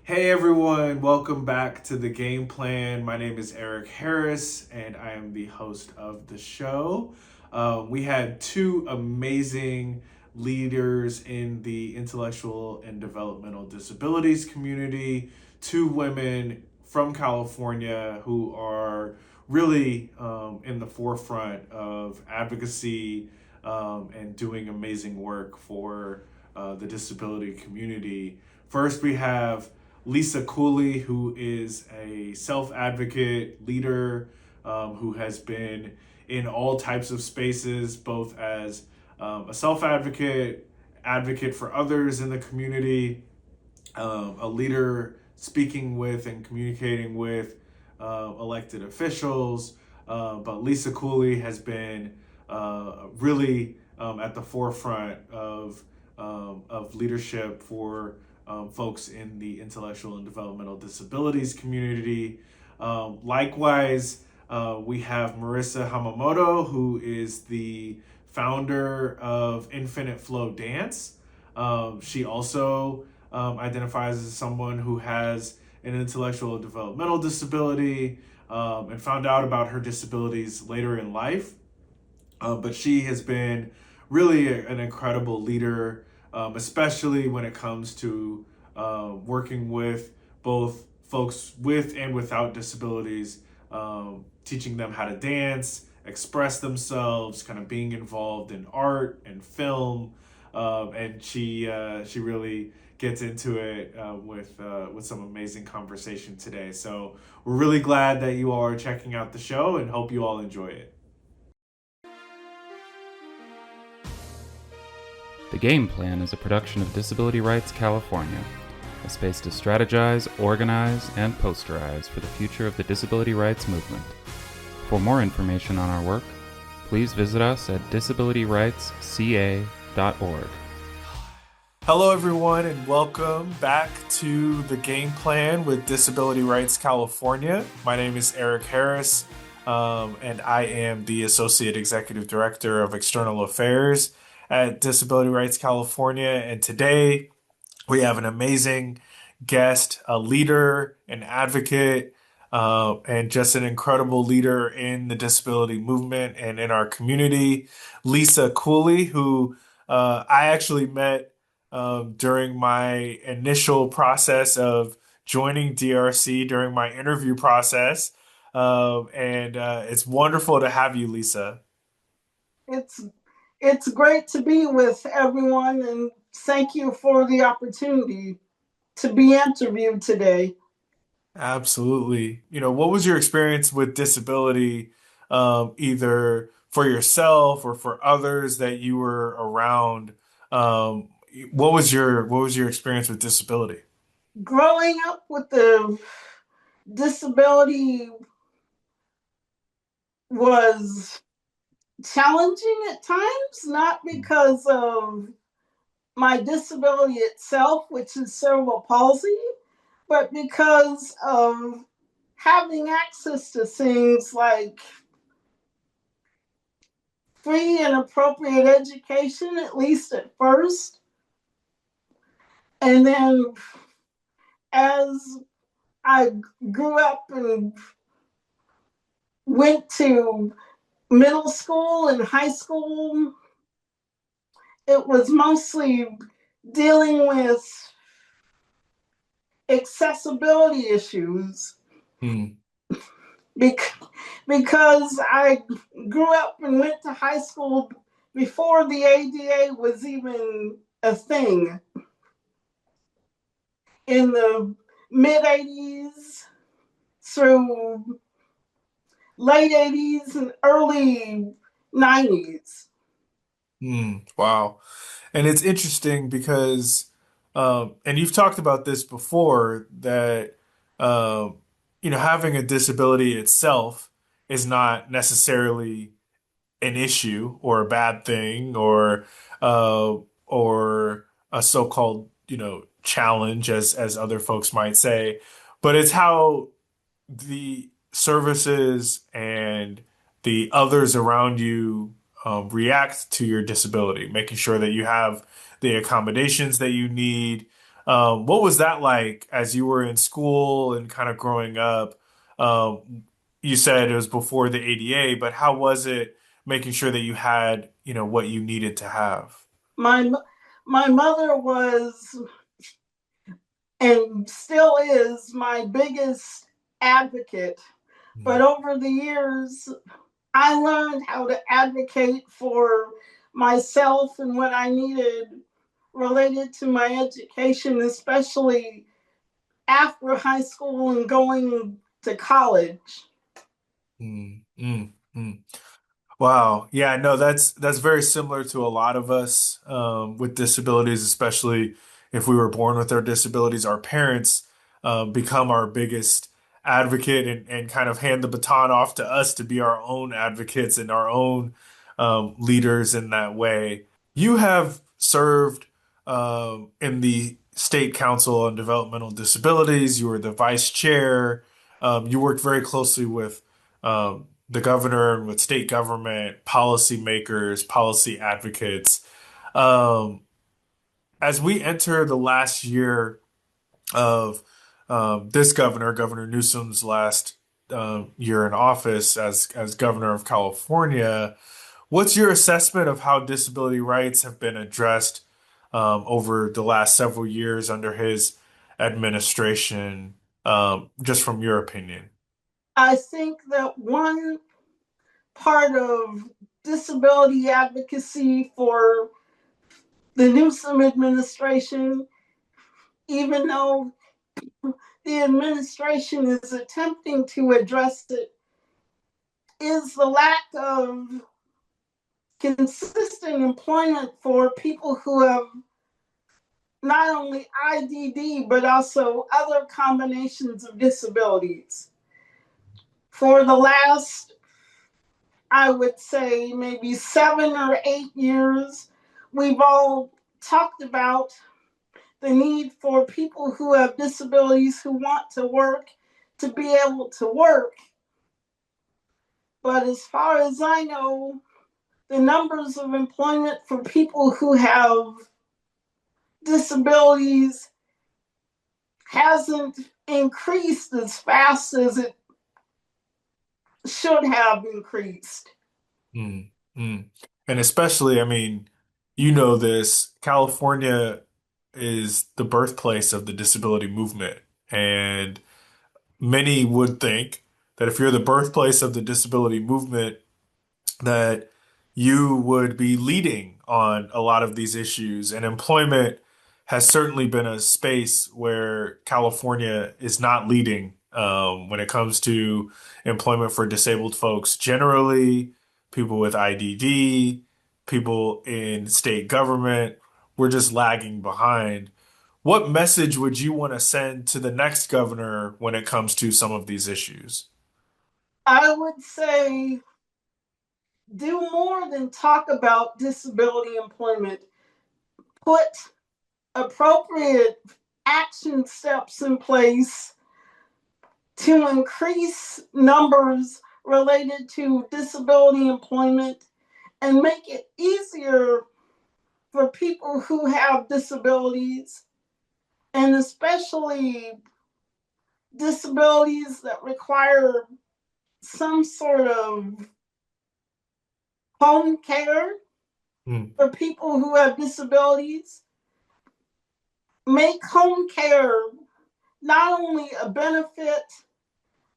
Hey everyone, welcome back to the game plan. My name is Eric Harris and I am the host of the show. We had two amazing leaders in the intellectual and developmental disabilities community, two women from California who are really in the forefront of advocacy and doing amazing work for the disability community. First, we have Lisa Cooley, who is a self advocate leader who has been in all types of spaces, both as a self advocate, advocate for others in the community, a leader speaking with and communicating with elected officials. But Lisa Cooley has been really at the forefront of leadership for folks in the intellectual and developmental disabilities community. Likewise, we have Marisa Hamamoto, who is the founder of Infinite Flow Dance. She also identifies as someone who has an intellectual and developmental disability and found out about her disabilities later in life. But she has been really an incredible leader, especially when it comes to working with both folks with and without disabilities, teaching them how to dance, express themselves, kind of being involved in art and film, and she really gets into it with some amazing conversation today. So we're really glad that you all are checking out the show and hope you all enjoy it. The Game Plan is a production of Disability Rights California, a space to strategize, organize, and posterize for the future of the disability rights movement. For more information on our work, please visit us at disabilityrightsca.org. Hello, everyone, and welcome back to the Game Plan with Disability Rights California. My name is Eric Harris, and I am the Associate Executive Director of External Affairs at Disability Rights California. And today we have an amazing guest, a leader, an advocate, and just an incredible leader in the disability movement and in our community, Lisa Cooley, who I actually met during my initial process of joining DRC during my interview process. And it's wonderful to have you, Lisa. It's it's great to be with everyone and thank you for the opportunity to be interviewed today. Absolutely. What was your experience with disability, either for yourself or for others that you were around? Um, what was your experience with disability? Growing up with the disability was challenging at times, not because of my disability itself, which is cerebral palsy, but because of having access to things like free and appropriate education, at least at first. And then as I grew up and went to middle school and high school, it was mostly dealing with accessibility issues Hmm. because I grew up and went to high school before the ADA was even a thing in the mid 80s through late 80s and early 90s. Wow. And it's interesting because, and you've talked about this before, that, um, having a disability itself is not necessarily an issue or a bad thing uh, or a so-called, challenge as other folks might say, but it's how the services and the others around you react to your disability, making sure that you have the accommodations that you need, What was that like as you were in school and kind of growing up? You said it was before the ADA, but how was it making sure that you had, what you needed to have? My my mother was and still is my biggest advocate. But Mm, over the years, I learned how to advocate for myself and what I needed related to my education, especially after high school and going to college. mm, mm. Wow. Yeah, no, that's very similar to a lot of us with disabilities, especially if we were born with our disabilities. Our parents become our biggest advocate and kind of hand the baton off to us to be our own advocates and our own leaders in that way. You have served in the State Council on Developmental Disabilities. You were the vice chair. You worked very closely with the governor and with state government, policymakers, policy advocates. Um, as we enter the last year of this governor, Governor Newsom's last year in office as governor of California, what's your assessment of how disability rights have been addressed over the last several years under his administration, just from your opinion? I think that one part of disability advocacy for the Newsom administration, even though the administration is attempting to address it, is the lack of consistent employment for people who have not only IDD, but also other combinations of disabilities. For the last, I would say, maybe 7 or 8 years, we've all talked about the need for people who have disabilities who want to work to be able to work. But as far as I know, the numbers of employment for people who have disabilities hasn't increased as fast as it should have increased. Mm, mm. And especially, I mean, you know this, California is the birthplace of the disability movement. And many would think that if you're the birthplace of the disability movement, that you would be leading on a lot of these issues. And employment has certainly been a space where California is not leading when it comes to employment for disabled folks generally, people with IDD, people in state government. We're just lagging behind. What message would you want to send to the next governor when it comes to some of these issues? I would say do more than talk about disability employment. Put appropriate action steps in place to increase numbers related to disability employment and make it easier for people who have disabilities, and especially disabilities that require some sort of home care Mm, for people who have disabilities. Make home care not only a benefit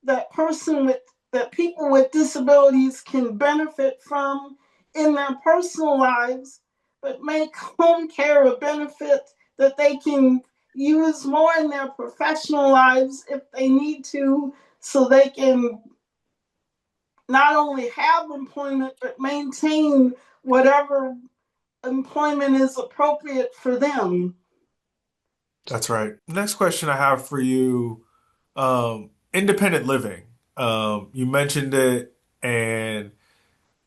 that person with that people with disabilities can benefit from in their personal lives, but make home care a benefit that they can use more in their professional lives if they need to, so they can not only have employment but maintain whatever employment is appropriate for them. that's right. Next question I have for you, independent living. You mentioned it, and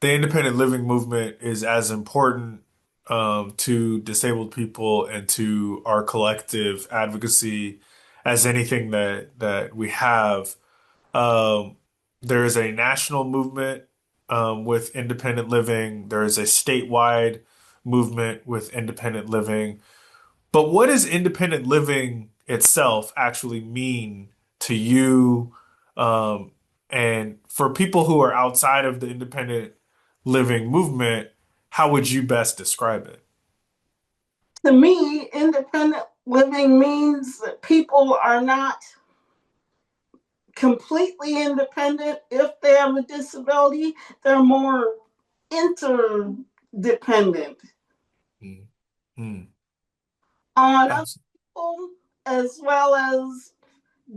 the independent living movement is as important to disabled people and to our collective advocacy as anything that we have. Um, there is a national movement with independent living. There is a statewide movement with independent living. But what does independent living itself actually mean to you? Um, and for people who are outside of the independent living movement, how would you best describe it? To me, independent living means that people are not completely independent if they have a disability, they're more interdependent Mm, mm, on other abs- people as well as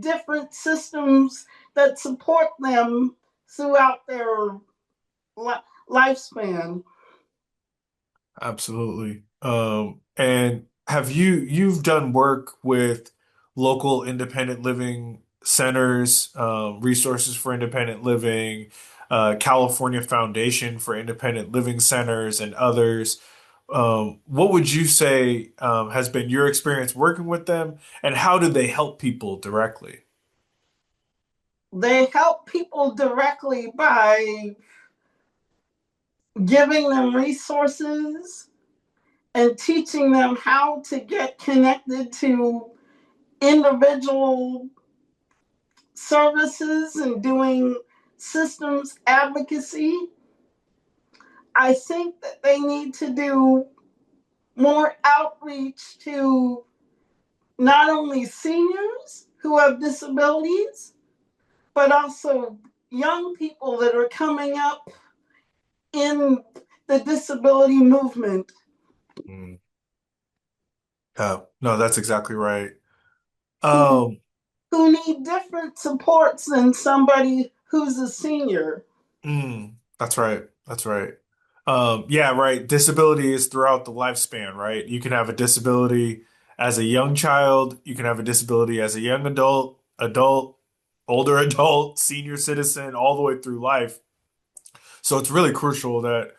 different systems that support them throughout their lifespan. Absolutely. And you've done work with local independent living centers, resources for independent living, California Foundation for Independent Living Centers, and others. What would you say, has been your experience working with them, and how do they help people directly? They help people directly by giving them resources and teaching them how to get connected to individual services and doing systems advocacy. I think that they need to do more outreach to not only seniors who have disabilities, but also young people that are coming up in the disability movement Mm. Yeah, no, that's exactly right. who Um, need different supports than somebody who's a senior. that's right. That's right. Yeah, right. Disability is throughout the lifespan, right? You can have a disability as a young child, you can have a disability as a young adult, older adult, senior citizen, all the way through life. So it's really crucial that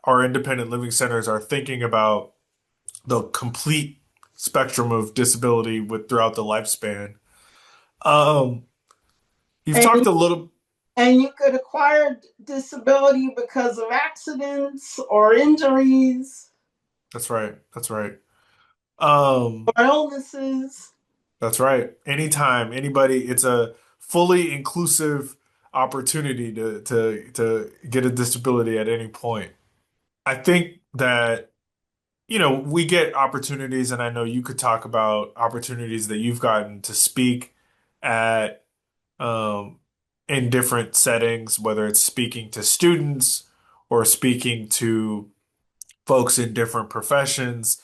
our independent living centers are thinking about the complete spectrum of disability with throughout the lifespan. Um, you've talked And a little. you could acquire disability because of accidents or injuries That's right. That's right. Um, or illnesses. That's right. Anytime, anybody, it's a fully inclusive opportunity to get a disability at any point. I think that, we get opportunities, and I know you could talk about opportunities that you've gotten to speak at um in different settings, whether it's speaking to students or speaking to folks in different professions.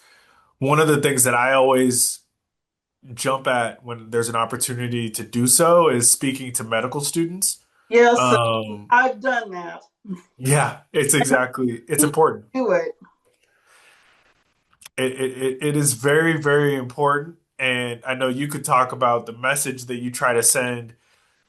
One of the things that I always jump at when there's an opportunity to do so is speaking to medical students. Yes, Um, I've done that. yeah, it's important. Do it. It is very, very important. And I know you could talk about the message that you try to send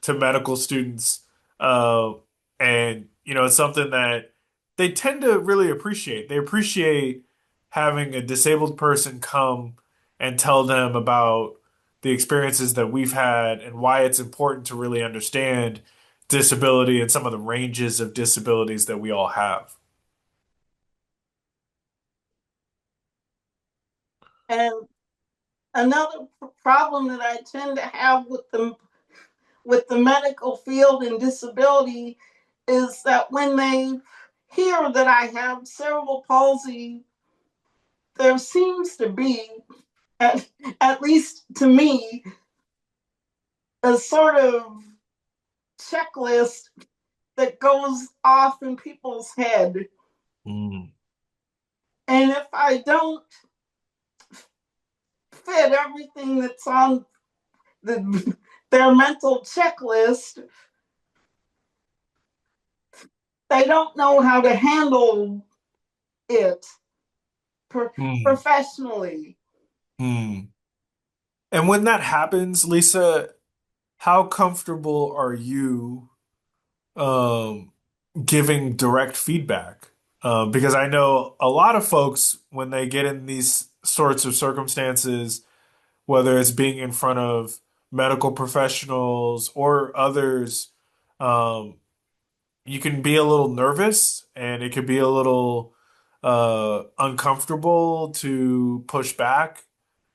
to medical students. Uh, and, it's something that they tend to really appreciate. They appreciate having a disabled person come and tell them about the experiences that we've had and why it's important to really understand disability and some of the ranges of disabilities that we all have. And another problem that I tend to have with the medical field and disability is that when they hear that I have cerebral palsy, there seems to be, at, at least to me, a sort of checklist that goes off in people's head. Mm, And if I don't fit everything that's on their mental checklist, they don't know how to handle it mm, professionally. mm. And when that happens, Lisa, how comfortable are you um, giving direct feedback? Because I know a lot of folks, when they get in these sorts of circumstances, whether it's being in front of medical professionals or others, um, you can be a little nervous and it could be a little uncomfortable to push back.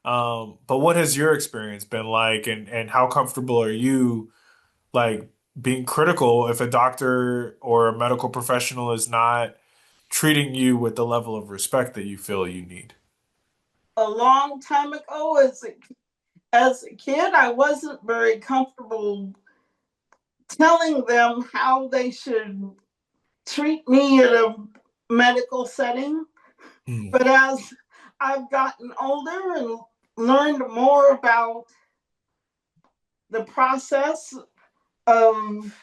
But what has your experience been like, and how comfortable are you like being critical if a doctor or a medical professional is not treating you with the level of respect that you feel you need? A long time ago, as a kid, I wasn't very comfortable telling them how they should treat me in a medical setting. Mm, But as I've gotten older and learned more about the process of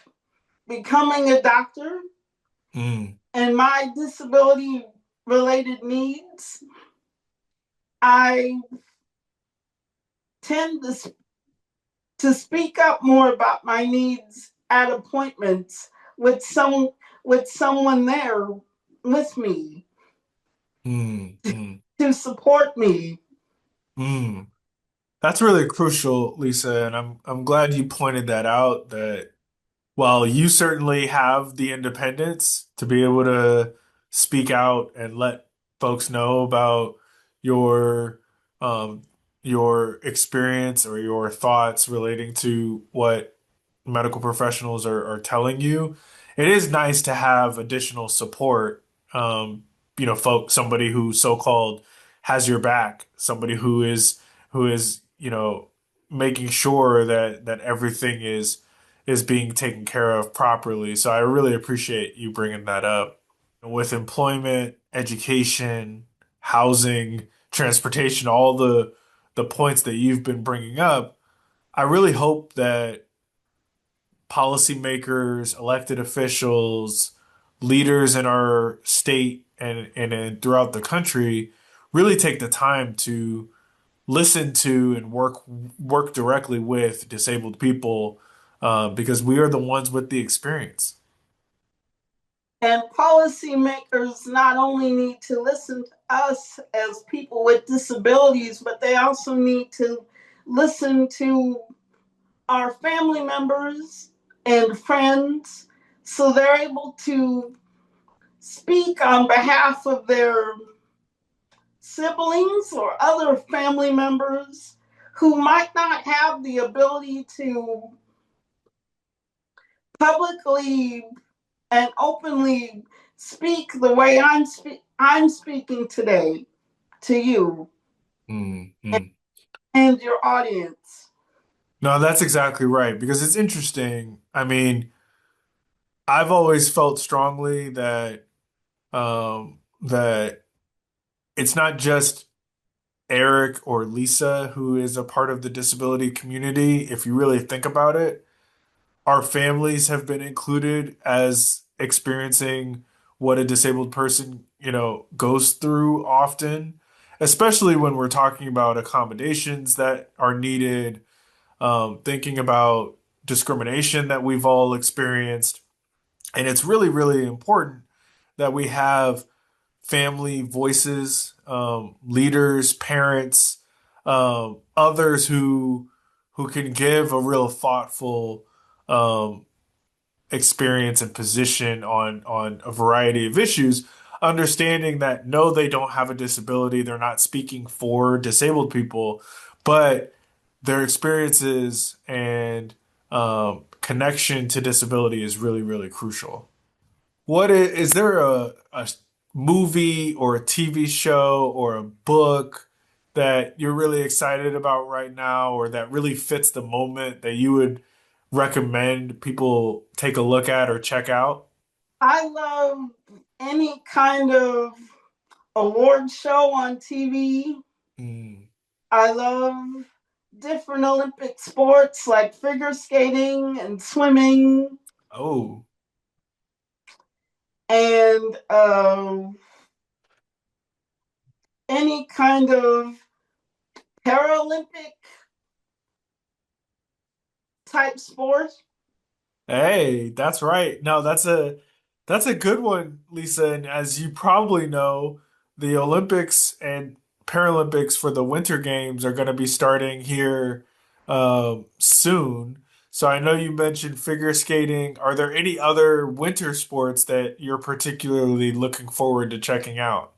becoming a doctor mm, and my disability related needs, I tend to speak up more about my needs at appointments with someone there with me mm, mm, to support me. mm. That's really crucial, Lisa, and I'm glad you pointed that out that while you certainly have the independence to be able to speak out and let folks know about your um, your experience or your thoughts relating to what medical professionals are telling you, it is nice to have additional support. Somebody who so-called has your back, somebody who is making sure that everything is being taken care of properly. So I really appreciate you bringing that up. With employment, education, housing, transportation, all the points that you've been bringing up, I really hope that policymakers, elected officials, leaders in our state and throughout the country really take the time to listen to and work directly with disabled people because we are the ones with the experience. And policymakers not only need to listen to us as people with disabilities, but they also need to listen to our family members and friends so they're able to speak on behalf of their siblings or other family members who might not have the ability to publicly and openly speak the way I'm speaking today to you Mm-hmm. and your audience. No, that's exactly right because it's interesting. I mean, I've always felt strongly that it's not just Eric or Lisa who is a part of the disability community. If you really think about it, our families have been included as experiencing what a disabled person, goes through often, especially when we're talking about accommodations that are needed, thinking about discrimination that we've all experienced. And it's really, really important that we have family voices, leaders, parents, others who can give a real thoughtful um, experience and position on a variety of issues, understanding that no, they don't have a disability, they're not speaking for disabled people, but their experiences and connection to disability is really, really crucial. Is there a movie or a TV show or a book that you're really excited about right now or that really fits the moment that you would recommend people take a look at or check out? I love any kind of award show on TV. Mm. I love different Olympic sports like figure skating and swimming Oh, and any kind of Paralympic type sport. hey, that's right. No, that's a good one, Lisa. And as you probably know, the Olympics and Paralympics for the Winter Games are going to be starting here soon. So I know you mentioned figure skating. Are there any other winter sports that you're particularly looking forward to checking out?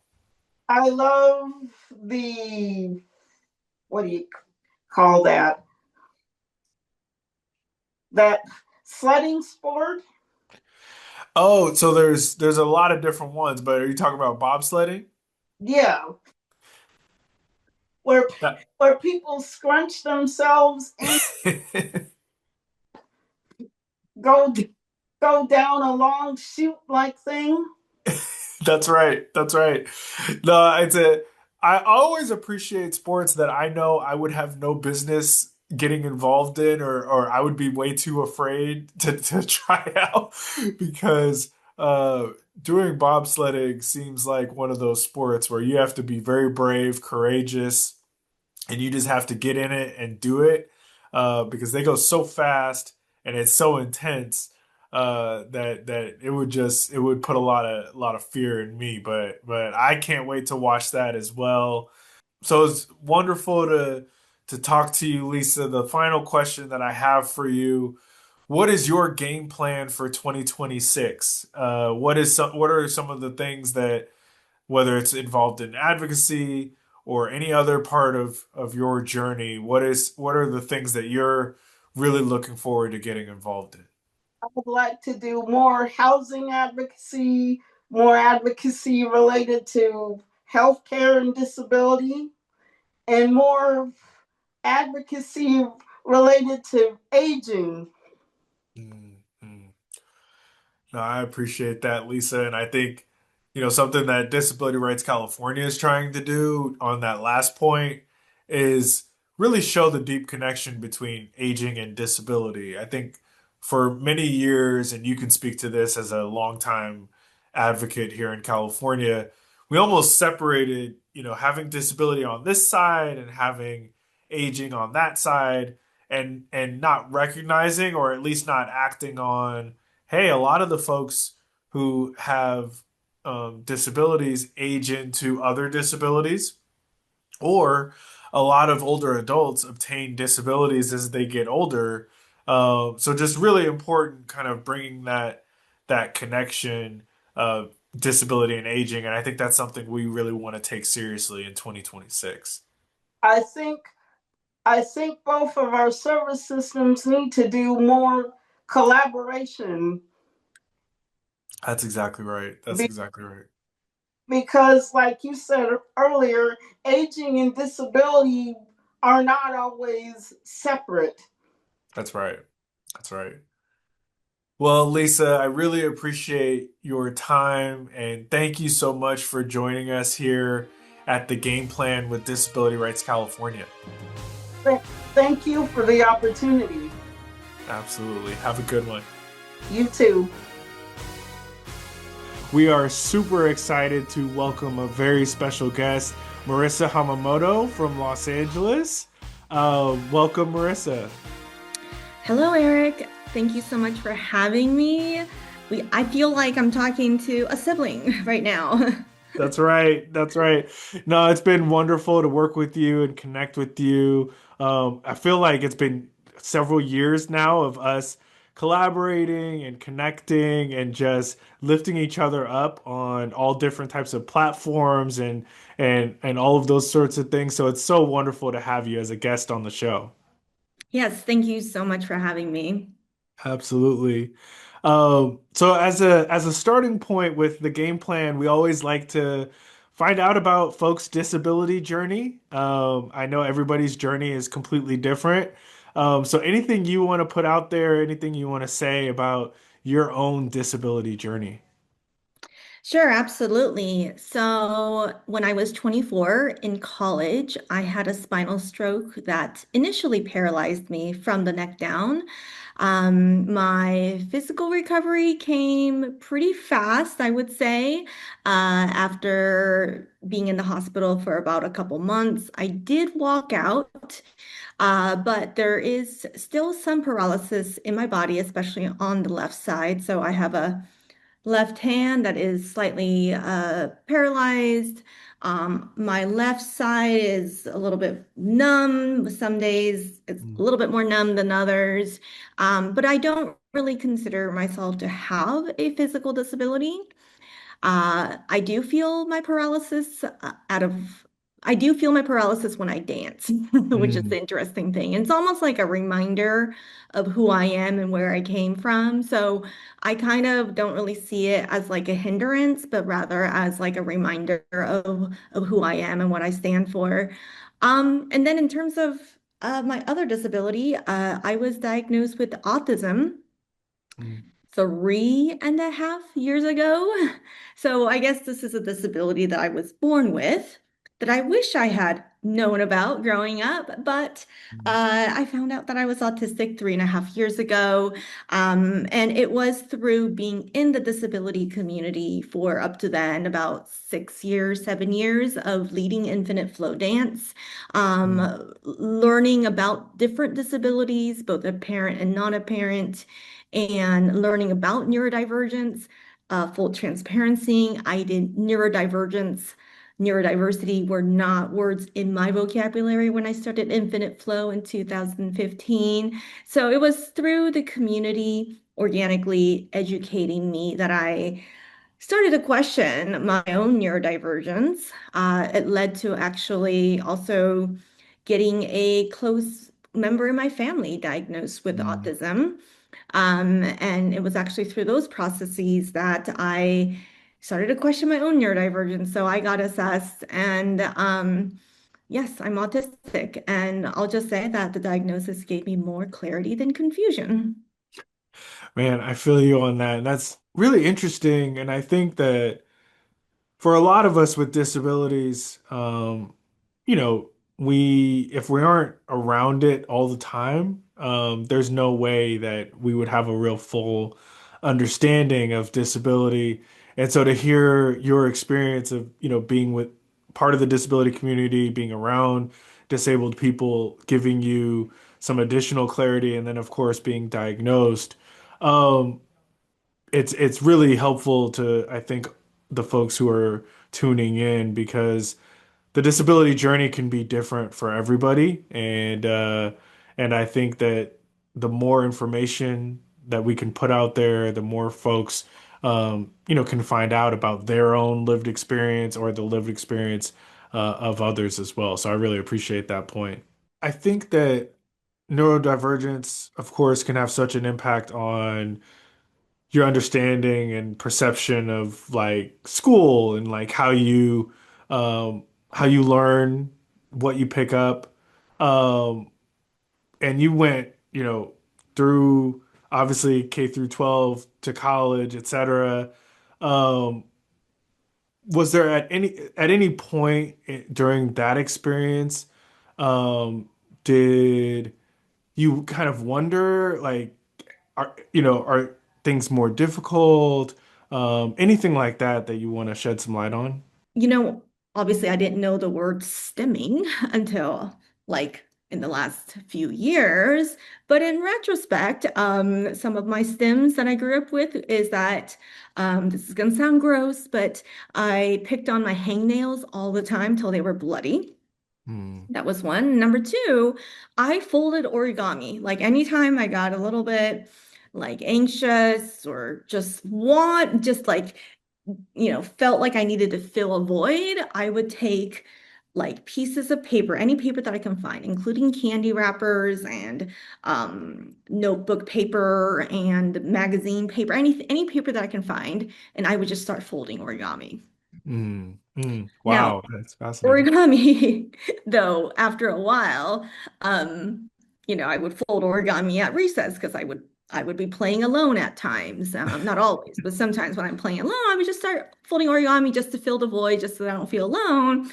I love the what do you call that? That sledding sport? Oh, so there's a lot of different ones, but are you talking about bobsledding? Yeah, where That- where people scrunch themselves and go go down a long chute like thing. That's right. That's right. No, it's a. I always appreciate sports that I know I would have no business getting involved in, or I would be way too afraid to try out because doing bobsledding seems like one of those sports where you have to be very brave, courageous, and you just have to get in it and do it because they go so fast and it's so intense that it would put a lot of fear in me. But I can't wait to watch that as well. So it's wonderful to talk to you, Lisa. The final question that I have for you: what is your game plan for 2026? What are some of the things that whether it's involved in advocacy or any other part of your journey, what are the things that you're really looking forward to getting involved in? I would like to do more housing advocacy, more advocacy related to healthcare and disability, and more advocacy related to aging. Mm-hmm. No, I appreciate that, Lisa. And I think, something that Disability Rights California is trying to do on that last point is really show the deep connection between aging and disability. I think for many years, and you can speak to this as a longtime advocate here in California, we almost separated, having disability on this side and having aging on that side and not recognizing or at least not acting on hey, a lot of the folks who have disabilities age into other disabilities, or a lot of older adults obtain disabilities as they get older. So just really important, kind of bringing that connection of disability and aging, and I think that's something we really want to take seriously in 2026. I think I think both of our service systems need to do more collaboration That's exactly right. That's exactly right. because, like you said earlier, aging and disability are not always separate. That's right. That's right. Well, Lisa, I really appreciate your time and thank you so much for joining us here at the Game Plan with Disability Rights California. Thank you for the opportunity. Absolutely. Have a good one. You too. We are super excited to welcome a very special guest, Marisa Hamamoto from Los Angeles. Welcome, Marisa. Hello, Eric. Thank you so much for having me. I feel like I'm talking to a sibling right now. That's right. That's right. No, it's been wonderful to work with you and connect with you. I feel like it's been several years now of us collaborating and connecting and just lifting each other up on all different types of platforms and all of those sorts of things. So it's so wonderful to have you as a guest on the show. Yes, thank you so much for having me. Absolutely. So as a starting point with the game plan, we always like to find out about folks' disability journey. I know everybody's journey is completely different. So anything you want to put out there, anything you want to say about your own disability journey? Sure, absolutely. So, when I was 24 in college, I had a spinal stroke that initially paralyzed me from the neck down. My physical recovery came pretty fast, I would say. After being in the hospital for about a couple months, I did walk out, but there is still some paralysis in my body, especially on the left side. So, I have a left hand that is slightly paralyzed. My left side is a little bit numb. Some days it's a little bit more numb than others. But I don't really consider myself to have a physical disability. I do feel my paralysis out of I do feel my paralysis when I dance, which is Mm, the interesting thing. It's almost like a reminder of who I am and where I came from. So I kind of don't really see it as like a hindrance, but rather as like a reminder of who I am and what I stand for. And then in terms of my other disability, I was diagnosed with autism mm, 3.5 years ago. So I guess this is a disability that I was born with that I wish I had known about growing up, but mm, I found out that I was autistic 3.5 years ago. And it was through being in the disability community for up to then about 6 years, 7 years of leading infinite flow dance, mm, learning about different disabilities, both apparent and non-apparent, and learning about neurodivergence. Full transparency, I did neurodivergence. Neurodiversity were not words in my vocabulary when I started Infinite Flow in 2015. So it was through the community organically educating me that I started to question my own neurodivergence. It led to actually also getting a close member in my family diagnosed with mm. autism. And it was actually through those processes that I started to question my own neurodivergence. So I got assessed, and yes, I'm autistic. And I'll just say that the diagnosis gave me more clarity than confusion. Man, I feel you on that. And that's really interesting. And I think that for a lot of us with disabilities, you know, if we aren't around it all the time, there's no way that we would have a real full understanding of disability. And so to hear your experience of, being with part of the disability community, being around disabled people, giving you some additional clarity, and then of course being diagnosed, um, it's really helpful to, I think, the folks who are tuning in because the disability journey can be different for everybody, and I think that the more information that we can put out there, the more folks can find out about their own lived experience or the lived experience of others as well. So I really appreciate that point. I think that neurodivergence, of course, can have such an impact on your understanding and perception of like school and like how you learn what you pick up um and you went through obviously K through 12 to college, etc. um was there at any point during that experience um did you kind of wonder like are things more difficult? Anything like that that you want to shed some light on? You know, obviously, I didn't know the word stimming until like in the last few years. But in retrospect, some of my stims that I grew up with is that this is going to sound gross, but I picked on my hangnails all the time till they were bloody. Hmm. That was one. Number two, I folded origami. Like anytime I got a little bit like anxious or just like felt like I needed to fill a void, I would take like pieces of paper, any paper that I can find, including candy wrappers and notebook paper and magazine paper, any paper that I can find, and I would just start folding origami. Mm, mm. Now, Wow, that's fascinating. origami, though, after a while, I would fold origami at recess because I would be playing alone at times. Not always, but sometimes when I'm playing alone, I would just start folding origami just to fill the void, just so that I don't feel alone.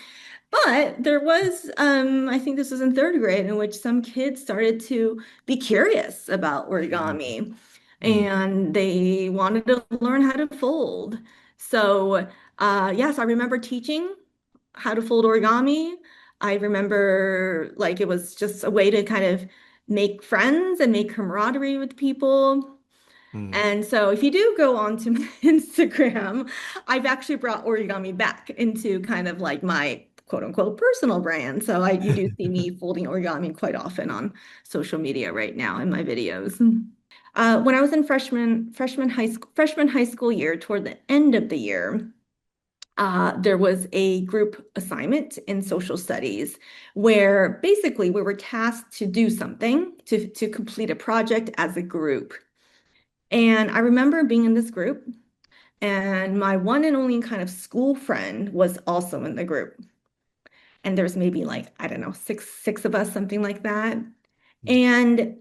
But there was, I think this was in third grade, in which some kids started to be curious about Mm, origami mm, and they wanted to learn how to fold. So, yes, I remember teaching how to fold origami. I remember like it was just a way to kind of make friends and make camaraderie with people. mm, And so if you do go on to my Instagram, I've actually brought origami back into kind of like my quote unquote personal brand. So you do see me folding origami quite often on social media right now in my videos. When I was in freshman high school year, toward the end of the year, there was a group assignment in social studies where basically we were tasked to do something, to complete a project as a group. And I remember being in this group, and my one and only kind of school friend was also in the group. And there's maybe like, I don't know, six of us, something like that. And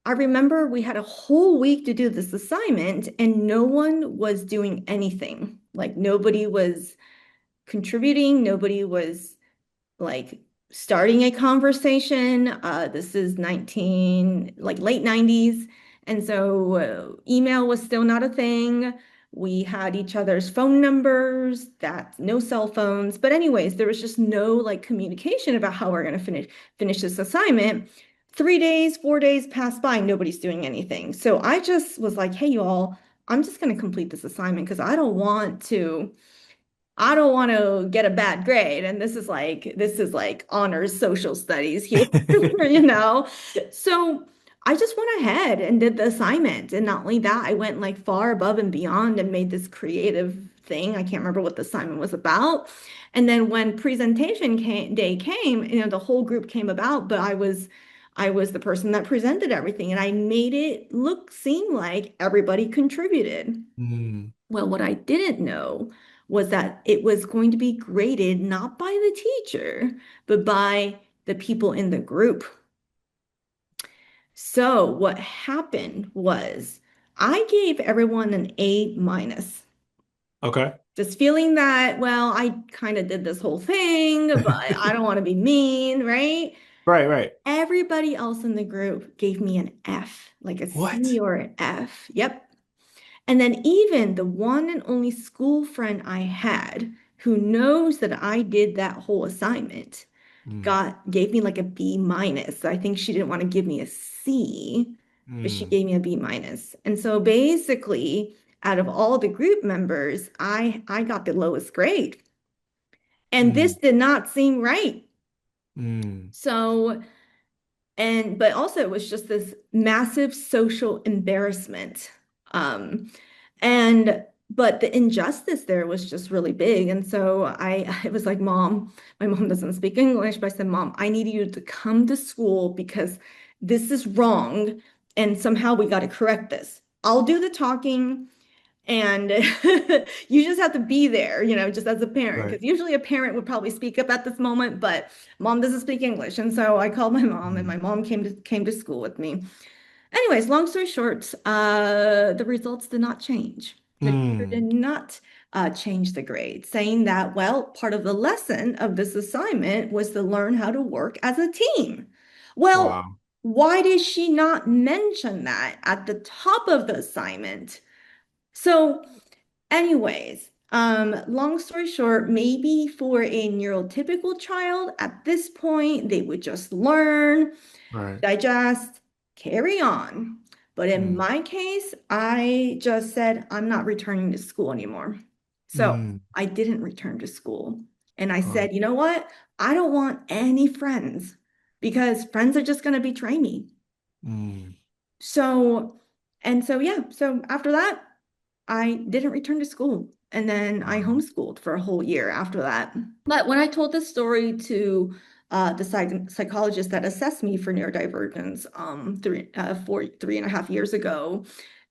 I remember we had a whole week to do this assignment, and no one was doing anything. Like nobody was contributing, nobody was like starting a conversation. This is like late 90s. And so email was still not a thing. We had each other's phone numbers, that no cell phones. But anyways, there was just no like communication about how we're going to finish this assignment. 3 days, 4 days passed by, nobody's doing anything. So I just was like, hey, you all, I'm just going to complete this assignment because I don't want to get a bad grade. And this is like honors social studies here, you know? So I just went ahead and did the assignment. And not only that, I went like far above and beyond and made this creative thing. I can't remember what the assignment was about. And then when day came, the whole group came about, but I was the person that presented everything, and I made it seem like everybody contributed. Mm. Well, what I didn't know was that it was going to be graded not by the teacher, but by the people in the group. So what happened was I gave everyone an A minus. Okay. Just feeling that, well, I kind of did this whole thing, but I don't want to be mean, right? Right, right. Everybody else in the group gave me an F, like a What? C or an F. Yep. And then even the one and only school friend I had who knows that I did that whole assignment Mm. gave me like a B minus. I think she didn't want to give me a C, but she Mm. gave me a B minus. And so basically, out of all the group members, I got the lowest grade. And this Mm. did not seem right. Mm. So but also it was just this massive social embarrassment. Um, and but the injustice there was just really big. And so it was like, Mom, my mom doesn't speak English, but I said, Mom, I need you to come to school because this is wrong. And somehow we got to correct this. I'll do the talking. And you just have to be there, just as a parent, Right. because usually a parent would probably speak up at this moment, but mom doesn't speak English. And so I called my mom, and Mm. my mom came to school with me. Anyways, long story short, the results did not change. The teacher did Mm. not change the grade, saying that, well, part of the lesson of this assignment was to learn how to work as a team. Well, Wow. why did she not mention that at the top of the assignment? So anyways, long story short, maybe for a neurotypical child at this point, they would just learn, Right. digest, carry on. But in Mm. my case, I just said, I'm not returning to school anymore. So Mm. I didn't return to school. And I Oh. said, you know what? I don't want any friends because friends are just going to betray me. Mm. So, yeah, so after that, I didn't return to school. And then I Wow. homeschooled for a whole year after that. But when I told this story to the psychologist that assessed me for neurodivergence 3.5 years ago,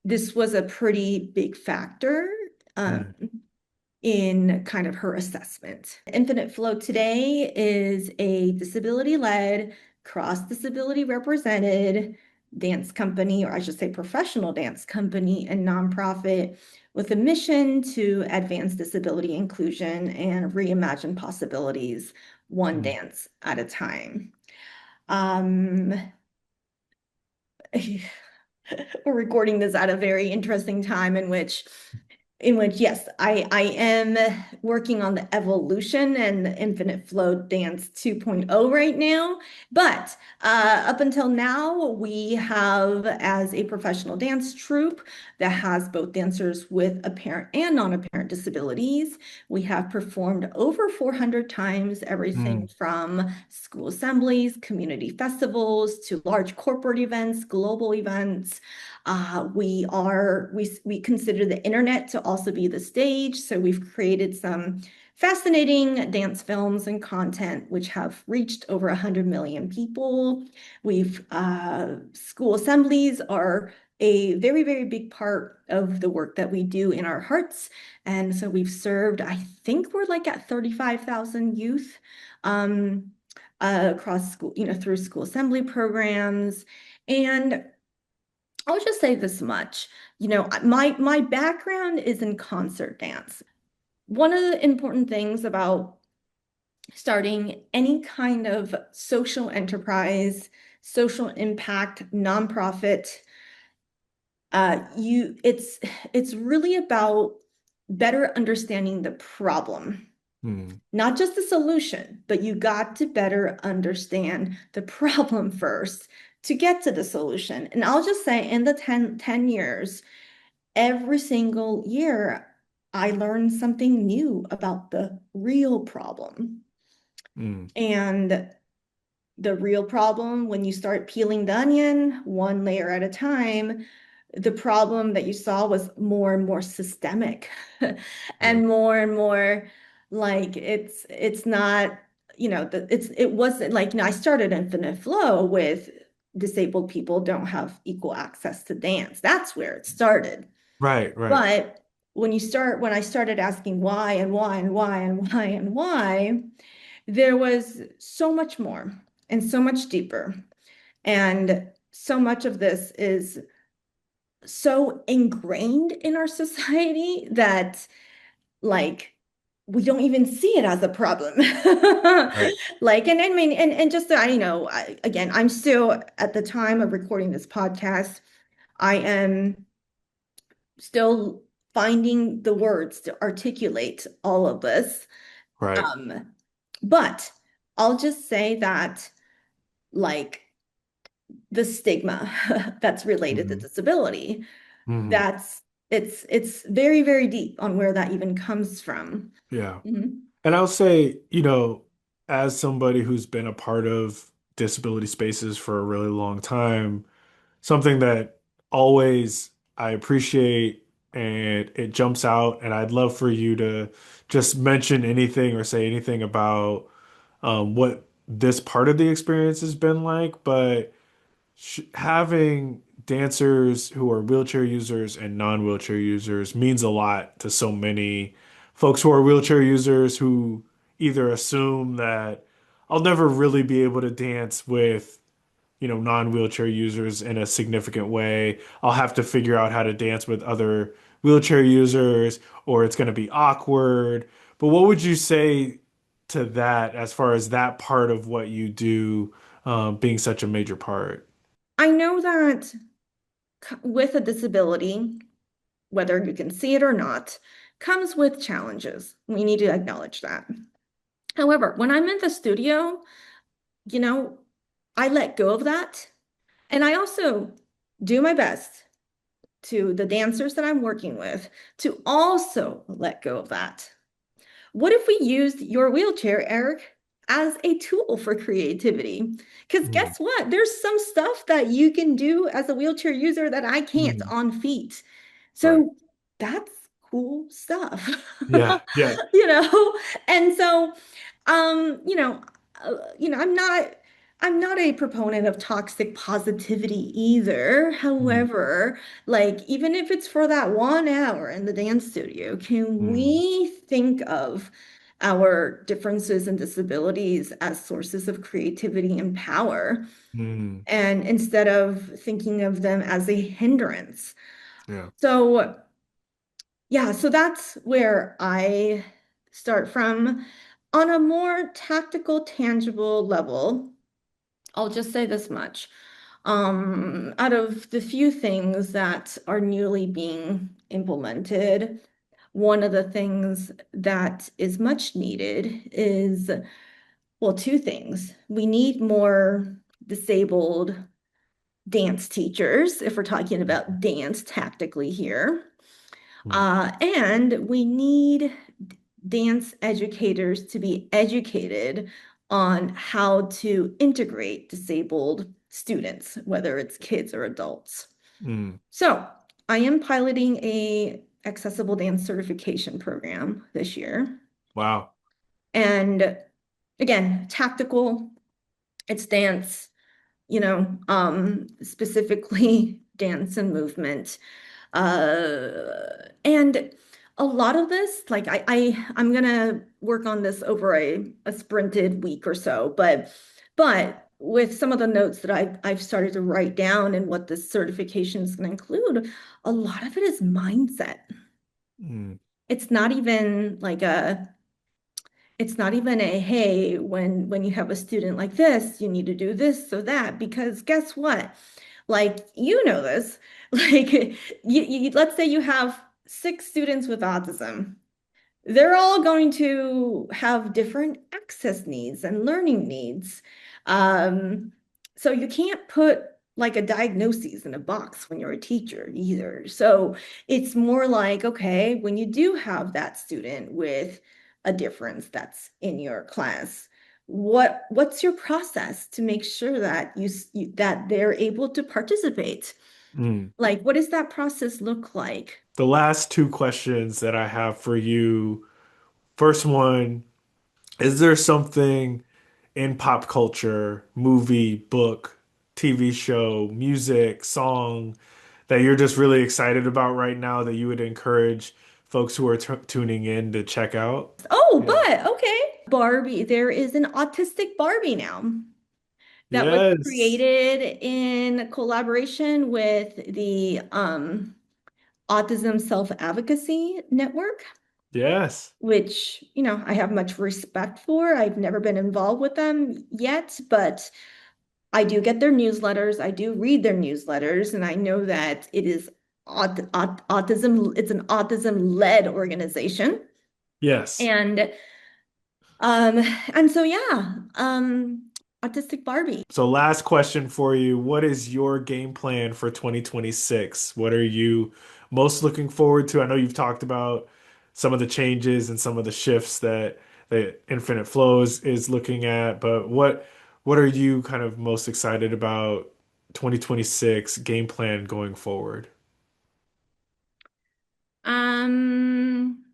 this was a pretty big factor Mm. in kind of her assessment. Infinite Flow today is a disability-led, cross-disability represented dance company, or I should say professional dance company and nonprofit with a mission to advance disability inclusion and reimagine possibilities one Mm. dance at a time. Um, we're recording this at a very interesting time in which, yes, I am working on the evolution and the Infinite Flow Dance 2.0 right now. But up until now, we have, as a professional dance troupe that has both dancers with apparent and non-apparent disabilities, we have performed over 400 times, everything Mm. from school assemblies, community festivals, to large corporate events, global events. We consider the internet to also be the stage. So we've created some fascinating dance films and content which have reached over 100 million people. School assemblies are a very, very big part of the work that we do in our hearts. And so we've served, I think we're like at 35,000 youth across school, through school assembly programs. And I'll just say this much, my background is in concert dance. One of the important things about starting any kind of social enterprise, social impact, nonprofit, it's really about better understanding the problem. Not just the solution, but you got to better understand the problem first to get to the solution. And I'll just say in the 10 years, every single year, I learned something new about the real problem. And the real problem, when you start peeling the onion one layer at a time, the problem that you saw was more and more systemic and more like it's not, it wasn't like, I started Infinite Flow with disabled people don't have equal access to dance. That's where it started. Right, right. But when I started asking why and why and why and why and why, there was so much more and so much deeper. And so much of this is so ingrained in our society that like we don't even see it as a problem. Right. Like, and I mean, and just so I know, again, I'm still at the time of recording this podcast, I am still finding the words to articulate all of this. Right. But I'll just say that like the stigma that's related to disability, Mhm. that's it's very, very deep on where that even comes from. Yeah. Mhm. And I'll say, as somebody who's been a part of disability spaces for a really long time, something that always I appreciate and it jumps out, and I'd love for you to just mention anything or say anything about what this part of the experience has been like, but having dancers who are wheelchair users and non-wheelchair users means a lot to so many folks who are wheelchair users who either assume that I'll never really be able to dance with, non-wheelchair users in a significant way. I'll have to figure out how to dance with other wheelchair users, or it's going to be awkward. But what would you say to that as far as that part of what you do, being such a major part? I know that with a disability, whether you can see it or not, comes with challenges. We need to acknowledge that. However, when I'm in the studio, you know, I let go of that. And I also do my best to the dancers that I'm working with to also let go of that. What if we used your wheelchair, Eric, as a tool for creativity? Because Mm, guess what? There's some stuff that you can do as a wheelchair user that I can't mm, on feet. right. So that's cool stuff. Yeah, yeah. You know? And so you know, I'm not a proponent of toxic positivity either. Mm, However, like even if it's for that 1 hour in the dance studio, can mm, we think of our differences and disabilities as sources of creativity and power, mm, and instead of thinking of them as a hindrance? yeah. So yeah, so that's where I start from. On a more tactical, tangible level, I'll just say this much. Out of the few things that are newly being implemented, one of the things that is much needed is, well, two things. We need more disabled dance teachers, if we're talking about dance tactically here. Mm, And we need dance educators to be educated on how to integrate disabled students, whether it's kids or adults. mm, So I am piloting a accessible dance certification program this year. Wow. And again, tactical, it's dance, specifically dance and movement. And a lot of this, like I'm gonna work on this over a sprinted week or so, but with some of the notes that I've started to write down and what this certification is going to include, a lot of it is mindset. Mm. It's not even like hey, when you have a student like this, you need to do this or that, because guess what? Like, this, like let's say you have 6 students with autism. They're all going to have different access needs and learning needs. So you can't put like a diagnosis in a box when you're a teacher either. So it's more like, okay, when you do have that student with a difference that's in your class, what's your process to make sure that that they're able to participate? Mm. Like, what does that process look like? The last 2 questions that I have for you. First one, is there something in pop culture, movie, book, TV show, music, song that you're just really excited about right now that you would encourage folks who are tuning in to check out? Oh, Yeah. but okay. Barbie, there is an autistic Barbie now that was Yes. created in collaboration with the Autism Self-Advocacy Network, Yes. which, I have much respect for. I've never been involved with them yet, but I do get their newsletters. I do read their newsletters, and I know that it is autism, it's an autism-led organization. Yes. And Um, and so yeah, Autistic Barbie. So last question for you. What is your game plan for 2026? What are you most looking forward to? I know you've talked about some of the changes and some of the shifts that Infinite Flow is looking at, but what are you kind of most excited about 2026 game plan going forward? Um,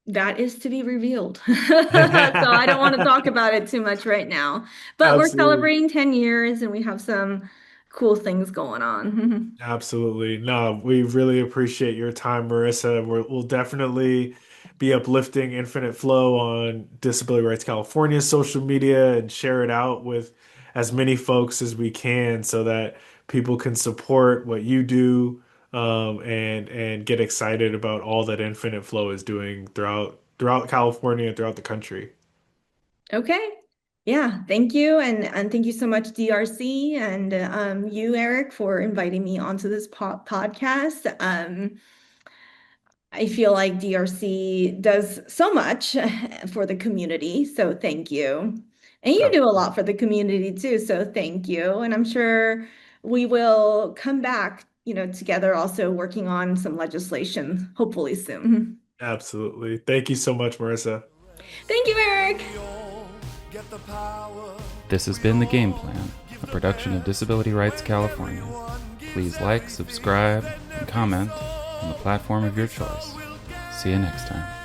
that is to be revealed. So I don't want to talk about it too much right now. But we're Absolutely. celebrating 10 years and we have some cool things going on. Absolutely. No, we really appreciate your time, Marissa. We'll definitely be uplifting Infinite Flow on Disability Rights California's social media and share it out with as many folks as we can so that people can support what you do, and get excited about all that Infinite Flow is doing throughout California and throughout the country. Okay. Yeah, thank you. And thank you so much, DRC, and you, Eric, for inviting me onto this podcast. I feel like DRC does so much for the community, so thank you. And you do a lot for the community too, so thank you. And I'm sure we will come back, together also working on some legislation, hopefully soon. Absolutely. Thank you so much, Marissa. Thank you, Eric. This has been The Game Plan, a production of Disability Rights California. Please like, subscribe, and comment on the platform of your choice. See you next time.